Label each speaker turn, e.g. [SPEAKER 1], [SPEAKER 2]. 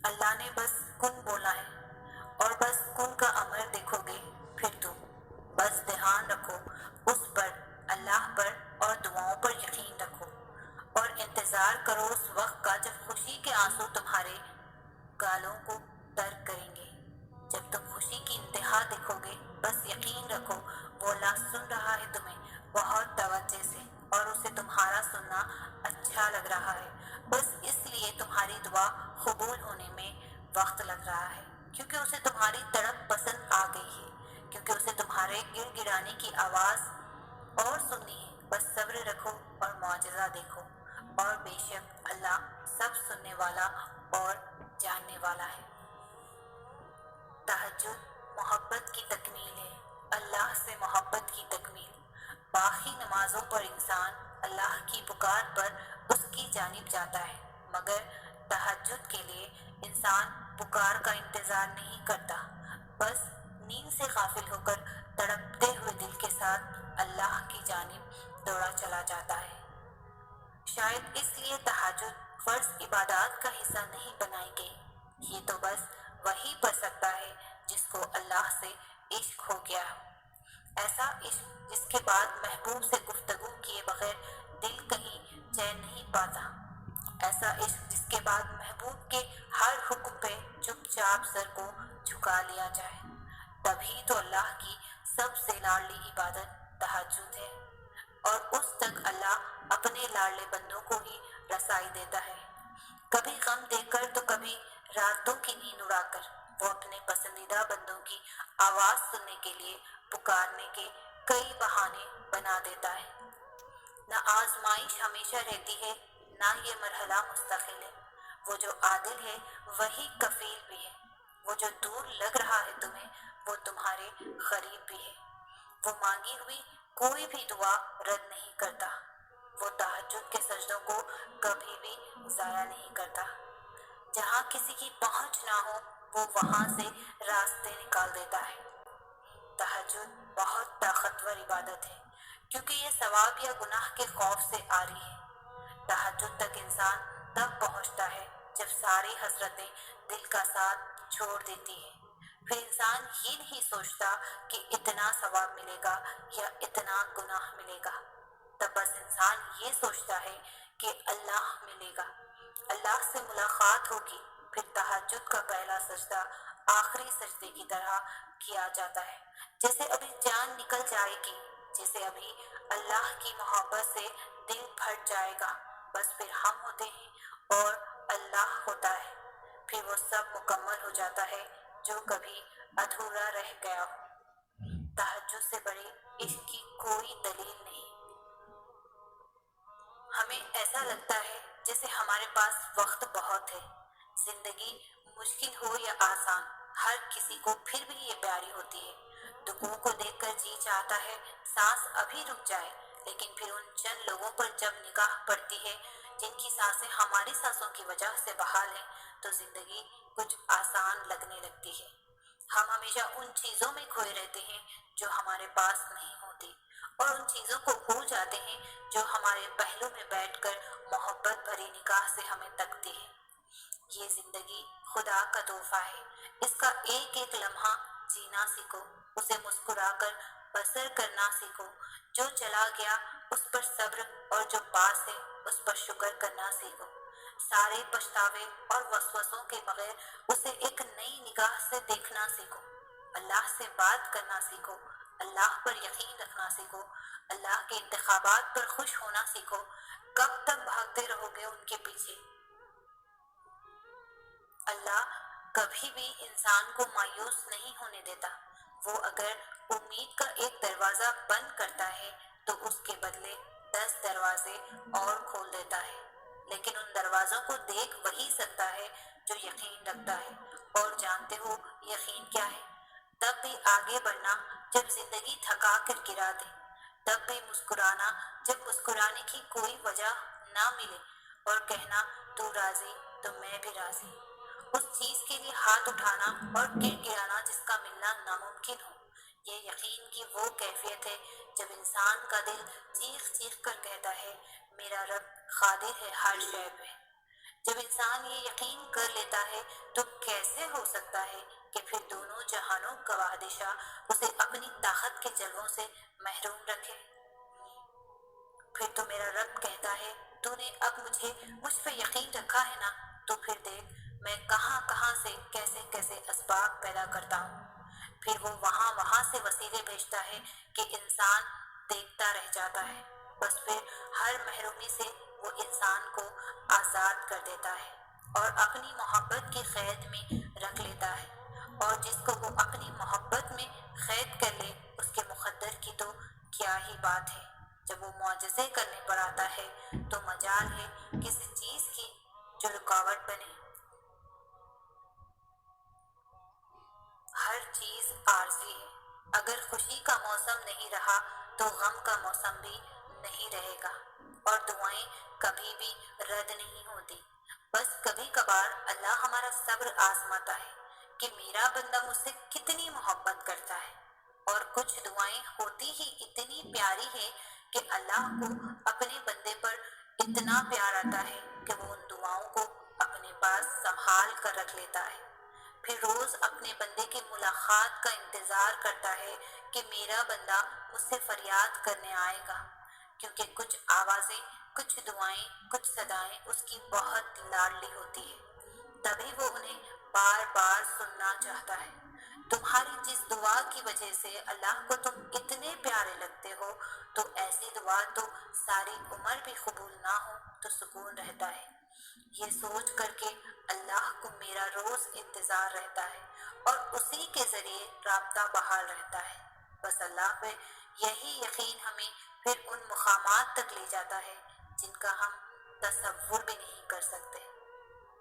[SPEAKER 1] اللہ نے بس کن بولا ہے اور بس کن کا امر دیکھو گے پھر تم بس دھیان رکھو اس پر، اللہ پر، اور دعاؤں پر یقین رکھو اور انتظار کرو اس وقت کا جب خوشی کے آنسو تمہارے گالوں کو تر کریں گے۔ جب تم خوشی کی انتہا دیکھو گے بس یقین رکھو وہ اللہ سن رہا ہے تمہیں بہت توجہ سے، اور اسے تمہارا سننا اچھا لگ رہا ہے، بس اس لیے تمہاری دعا قبول ہونے میں وقت لگ رہا ہے، کیونکہ اسے تمہاری تڑپ پسند آ گئی ہے، کیونکہ اسے تمہارے گڑ گڑانے کی آواز اور سننی ہے۔ بس صبر رکھو اور معجزہ دیکھو، اور بے شک اللہ سب سننے والا اور جاننے والا ہے۔ تہجد محبت کی تکمیل ہے، اللہ سے محبت کی تکمیل۔ باقی نمازوں پر انسان اللہ کی پکار پر اس کی جانب جاتا ہے، مگر تہجد کے لیے انسان پکار کا انتظار نہیں کرتا، بس نیند سے غافل ہو کر تڑپتے ہوئے دل کے ساتھ اللہ کی جانب دوڑا چلا جاتا ہے۔ شاید اس لیے تہجد فرض عبادات کا حصہ نہیں بنائی گئی، یہ تو بس وہی پڑھ سکتا ہے جس کو اللہ سے عشق ہو گیا ہو، ایسا عشق جس کے بعد محبوب سے گفتگو کیے بغیر دل کہیں چین نہیں پاتا، ایسا عشق جس کے بعد محبوب کے ہر حکم پہ چپ چاپ سر کو جھکا لیا جائے۔ تبھی تو اللہ کی سب سے لاڈلی عبادت تہجد ہے، اور اس تک اللہ اپنے لاڈلے بندوں کو ہی رسائی دیتا ہے، کبھی غم دے کر تو کبھی راتوں کی نیند اڑا کر۔ وہ اپنے پسندیدہ بندوں کی آواز سننے کے لیے پکارنے کے کئی بہانے بنا دیتا ہے۔ نہ آزمائش ہمیشہ رہتی ہے، نہ یہ مرحلہ مستقل ہے۔ وہ جو عادل ہے وہی کفیل بھی ہے، وہ جو دور لگ رہا ہے تمہیں وہ تمہارے قریب بھی ہے۔ وہ مانگی ہوئی کوئی بھی دعا رد نہیں کرتا، وہ تہجد کے سجدوں کو کبھی بھی ضائع نہیں کرتا۔ جہاں کسی کی پہنچ نہ ہو وہ وہاں سے راستے نکال دیتا ہے۔ تہجد بہت طاقتور عبادت ہے، کیونکہ یہ ثواب یا گناہ کے خوف سے آری ہے۔ تہجد تک انسان تب پہنچتا ہے جب ساری حسرتیں دل کا ساتھ چھوڑ دیتی ہیں، پھر انسان یہ نہیں سوچتا کہ اتنا ثواب ملے گا یا اتنا گناہ ملے گا، تب بس انسان یہ سوچتا ہے کہ اللہ ملے گا، اللہ سے ملاقات ہوگی۔ پھر تہجد کا پہلا سجدہ آخری سجدے کی طرح کیا جاتا ہے، جیسے ابھی جان نکل جائے گی، جیسے ابھی اللہ کی محبت سے دل پھٹ جائے گا، بس پھر ہم ہوتے ہیں اور اللہ ہوتا ہے، پھر وہ سب مکمل ہو جاتا ہے جو کبھی ادھورا رہ گیا ہو۔ تہجد سے بڑے عشق کی کوئی دلیل نہیں۔ ہمیں ایسا لگتا ہے جیسے ہمارے پاس وقت بہت ہے، زندگی مشکل ہو یا آسان، ہر کسی کو پھر بھی یہ پیاری ہوتی ہے۔ دکھوں کو دیکھ کر جی چاہتا ہے سانس ابھی رک جائے، لیکن پھر ان چند لوگوں پر جب نگاہ پڑتی ہے جن کی سانسیں ہماری سانسوں کی وجہ سے بحال ہیں، تو زندگی کچھ آسان لگنے لگتی ہے۔ ہم ہمیشہ ان چیزوں میں کھوئے رہتے ہیں جو ہمارے پاس نہیں ہوتی، اور ان چیزوں کو بھول جاتے ہیں جو ہمارے پہلو میں بیٹھ کر محبت بھری نگاہ سے ہمیں تکتی ہے۔ یہ زندگی خدا کا تحفہ ہے، اس کا ایک ایک لمحہ جینا سیکھو، اسے مسکرا کر بسر کرنا سیکھو، جو چلا گیا اس پر صبر اور جو پاس ہے اس پر شکر کرنا سیکھو، سارے پچھتاوے اور وسوسوں کے بغیر اسے ایک نئی نگاہ سے دیکھنا سیکھو، اللہ سے بات کرنا سیکھو، اللہ پر یقین رکھنا سیکھو، اللہ کے انتخابات پر خوش ہونا سیکھو۔ کب تک بھاگتے رہو گے ان کے پیچھے؟ اللہ کبھی بھی انسان کو مایوس نہیں ہونے دیتا، وہ اگر امید کا ایک دروازہ بند کرتا ہے تو اس کے بدلے 10 دروازے اور کھول دیتا ہے، لیکن ان دروازوں کو دیکھ وہی سکتا ہے جو یقین رکھتا ہے، اور جانتے ہو یقین کیا ہے؟ تب بھی آگے بڑھنا جب زندگی تھکا کر گرا دے، تب بھی مسکرانا جب مسکرانے کی کوئی وجہ نہ ملے، اور کہنا تو راضی تو میں بھی راضی، اس چیز کے لیے ہاتھ اٹھانا اور گر گرانا جس کا ملنا ناممکن ہو۔ یہ یقین کی وہ کیفیت ہے جب انسان کا دل چیخ چیخ کر کہتا ہے میرا رب قادر ہے ہر شے پہ۔ جب انسان یہ یقین کر لیتا ہے تو کیسے ہو سکتا ہے کہ پھر دونوں جہانوں کا بادشاہ اسے اپنی طاقت کے جلووں سے محروم رکھے؟ پھر تو میرا رب کہتا ہے تو نے اب مجھ پہ یقین رکھا ہے نا، تو پھر دیکھ میں کہاں کہاں سے کیسے کیسے اسباب پیدا کرتا ہوں۔ پھر وہ وہاں سے وسیلے بھیجتا ہے کہ انسان دیکھتا رہ جاتا ہے، بس پھر ہر محرومی سے وہ انسان کو آزاد کر دیتا ہے اور اپنی محبت کی قید میں رکھ لیتا ہے، اور جس کو وہ اپنی محبت میں قید کر لے اس کے مقدر کی تو کیا ہی بات ہے۔ جب وہ معجزے کرنے پر آتا ہے تو مجال ہے کسی چیز کی جو رکاوٹ بنے۔ ہر چیز عارضی ہے، اگر خوشی کا موسم نہیں رہا تو غم کا موسم بھی نہیں رہے گا، اور دعائیں کبھی بھی رد نہیں ہوتی۔ بس کبھی کبھار اللہ ہمارا صبر آزماتا ہے کہ میرا بندہ مجھ سے کتنی محبت کرتا ہے، اور کچھ دعائیں ہوتی ہی اتنی پیاری ہے کہ اللہ کو اپنے بندے پر اتنا پیار آتا ہے کہ وہ ان دعاؤں کو اپنے پاس سنبھال کر رکھ لیتا ہے۔ پھر روز اپنے بندے کی ملاقات کا انتظار کرتا ہے کہ میرا بندہ مجھ سے فریاد کرنے آئے گا، کیونکہ کچھ آوازیں، کچھ دعائیں، کچھ صدائیں اس کی بہت لاڈلی ہوتی ہے، تبھی وہ انہیں بار بار سننا چاہتا ہے۔ تمہاری جس دعا کی وجہ سے اللہ کو تم اتنے پیارے لگتے ہو، تو ایسی دعا تو ساری عمر بھی قبول نہ ہو تو سکون رہتا ہے۔ یہ سوچ کر کے اللہ کو میرا روز انتظار رہتا ہے اور اسی کے ذریعے رابطہ بحال رہتا ہے۔ بس اللہ پہ یہی یقین ہمیں پھر ان مقامات تک لے جاتا ہے جن کا ہم تصور بھی نہیں کر سکتے۔